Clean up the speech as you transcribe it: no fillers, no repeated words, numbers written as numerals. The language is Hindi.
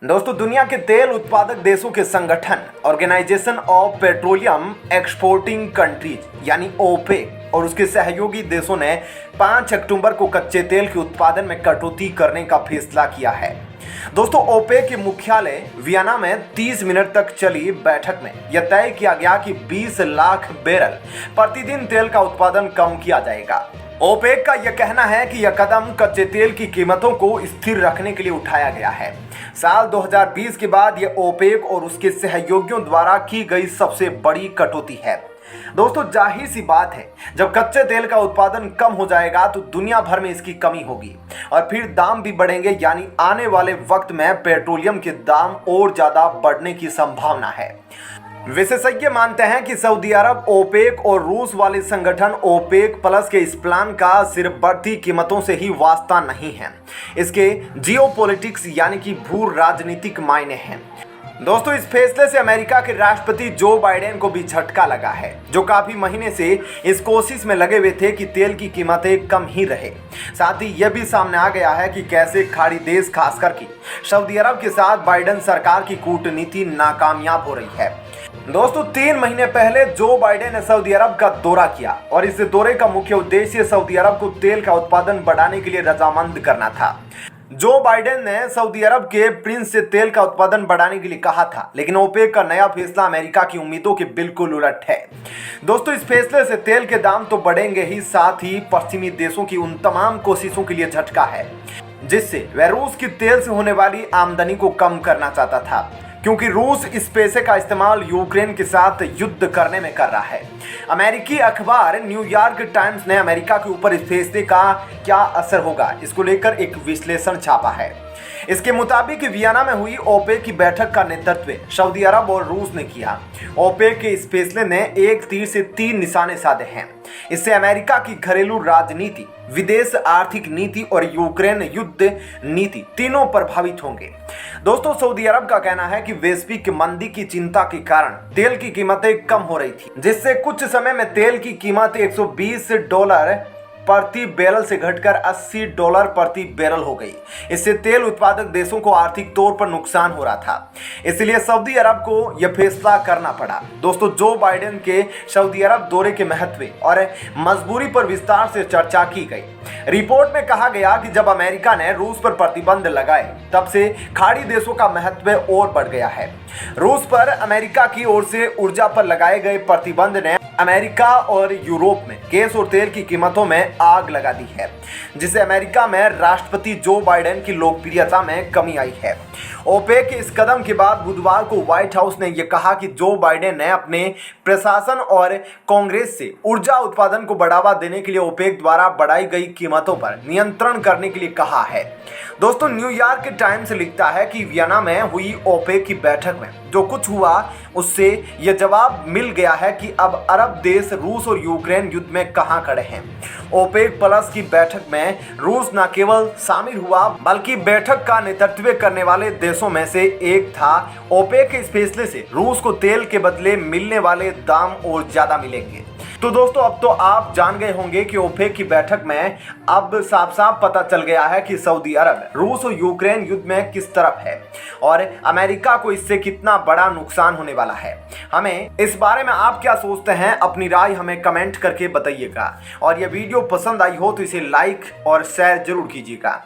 दोस्तों, दुनिया के तेल उत्पादक देशों के संगठन organisation of petroleum exporting countries यानी ओपेक और उसके सहयोगी देशों ने 5 अक्टूबर को कच्चे तेल के उत्पादन में कटौती करने का फैसला किया है। दोस्तों, ओपेक के मुख्यालय वियना में 30 मिनट तक चली बैठक में यह तय किया गया कि 20 लाख बैरल प्रतिदिन तेल का उत्पादन कम किया जाएगा। ओपेक का यह कहना है कि यह कदम कच्चे तेल की कीमतों को स्थिर रखने के लिए उठाया गया है। साल 2020 के बाद यह ओपेक और उसके सहयोगियों द्वारा की गई सबसे बड़ी कटौती है। दोस्तों, जाहिर सी बात है, जब कच्चे तेल का उत्पादन कम हो जाएगा तो दुनिया भर में इसकी कमी होगी और फिर दाम भी बढ़ेंगे, यानी आने वाले वक्त में पेट्रोलियम के दाम और ज्यादा बढ़ने की संभावना है। विशेषज्ञ मानते हैं कि सऊदी अरब, ओपेक और रूस वाले संगठन ओपेक प्लस के इस प्लान का सिर्फ बढ़ती कीमतों से ही वास्ता नहीं है, इसके जियोपॉलिटिक्स यानी कि भू राजनीतिक मायने हैं। दोस्तों, इस फैसले से अमेरिका के राष्ट्रपति जो बाइडेन को भी झटका लगा है, जो काफी महीने से इस कोशिश में लगे हुए थे कि तेल की कीमतें कम ही रहे। साथ ही यह भी सामने आ गया है कि कैसे खाड़ी देश खासकर की सऊदी अरब के साथ बाइडेन सरकार की कूटनीति नाकामयाब हो रही है। दोस्तों, 3 महीने पहले जो बाइडेन ने सऊदी अरब का दौरा किया और इस दौरे का मुख्य उद्देश्य सऊदी अरब को तेल का उत्पादन बढ़ाने के लिए रजामंद करना था। जो बाइडेन ने सऊदी अरब के प्रिंस से तेल का उत्पादन बढ़ाने के लिए कहा था, लेकिन ओपेक का नया फैसला अमेरिका की उम्मीदों के बिल्कुल उलट है। दोस्तों, इस फैसले से तेल के दाम तो बढ़ेंगे ही, साथ ही पश्चिमी देशों की उन तमाम कोशिशों के लिए झटका है जिससे वह रूस की तेल से होने वाली आमदनी को कम करना चाहता था, क्योंकि रूस इस पैसे का इस्तेमाल यूक्रेन के साथ युद्ध करने में कर रहा है। अमेरिकी अखबार न्यूयॉर्क टाइम्स ने अमेरिका के ऊपर इस फैसले का क्या असर होगा, इसको लेकर एक विश्लेषण छापा है। इसके मुताबिक वियना में हुई ओपेक की बैठक का नेतृत्व सऊदी अरब और रूस ने किया। ओपेक के इस फैसले ने एक तीर से 3 निशाने साधे हैं। इससे अमेरिका की घरेलू राजनीति, विदेश आर्थिक नीति और यूक्रेन युद्ध नीति तीनों प्रभावित होंगे। दोस्तों, सऊदी अरब का कहना है कि वैश्विक मंदी की चिंता के कारण तेल की कीमतें कम हो रही थी, जिससे कुछ समय में तेल की कीमत $120 प्रति बैरल से घटकर $80 प्रति बैरल हो गई। इससे तेल उत्पादक देशों को आर्थिक तौर पर नुकसान हो रहा था, इसलिए सऊदी अरब को यह फैसला करना पड़ा। दोस्तों, जो बाइडेन के सऊदी अरब दौरे के महत्व और मजबूरी पर विस्तार से चर्चा की गई। रिपोर्ट में कहा गया कि जब अमेरिका ने रूस पर प्रतिबंध लगाए, तब से खाड़ी देशों का महत्व और बढ़ गया है। रूस पर अमेरिका की ओर से ऊर्जा पर लगाए गए प्रतिबंध ने अमेरिका और यूरोप में गैस और तेल की कीमतों में आग लगा दी है, जिससे अमेरिका में राष्ट्रपति जो बाइडेन की लोकप्रियता में कमी आई है। ओपेक के इस कदम के बाद बुधवार को व्हाइट हाउस ने यह कहा कि जो बाइडेन ने अपने प्रशासन और कांग्रेस से ऊर्जा उत्पादन को बढ़ावा देने के लिए ओपेक द्वारा बढ़ाई गई कीमतों पर नियंत्रण करने के लिए कहा है। दोस्तों, न्यूयॉर्क टाइम्स लिखता है कि वियना में हुई ओपेक की बैठक में जो कुछ हुआ, उससे यह जवाब मिल गया है कि अब अरब देश रूस और यूक्रेन युद्ध में कहां खड़े हैं। ओपेक प्लस की बैठक में रूस न केवल शामिल हुआ, बल्कि बैठक का नेतृत्व करने वाले देशों में से एक था। ओपेक के इस फैसले से रूस को तेल के बदले मिलने वाले दाम और ज्यादा मिलेंगे। तो दोस्तों, अब तो आप जान गए होंगे कि ओपेक की बैठक में अब साफ साफ पता चल गया है कि सऊदी अरब रूस और यूक्रेन युद्ध में किस तरफ है और अमेरिका को इससे कितना बड़ा नुकसान होने वाला है। हमें इस बारे में आप क्या सोचते हैं, अपनी राय हमें कमेंट करके बताइएगा और यह वीडियो पसंद आई हो तो इसे लाइक और शेयर जरूर कीजिएगा।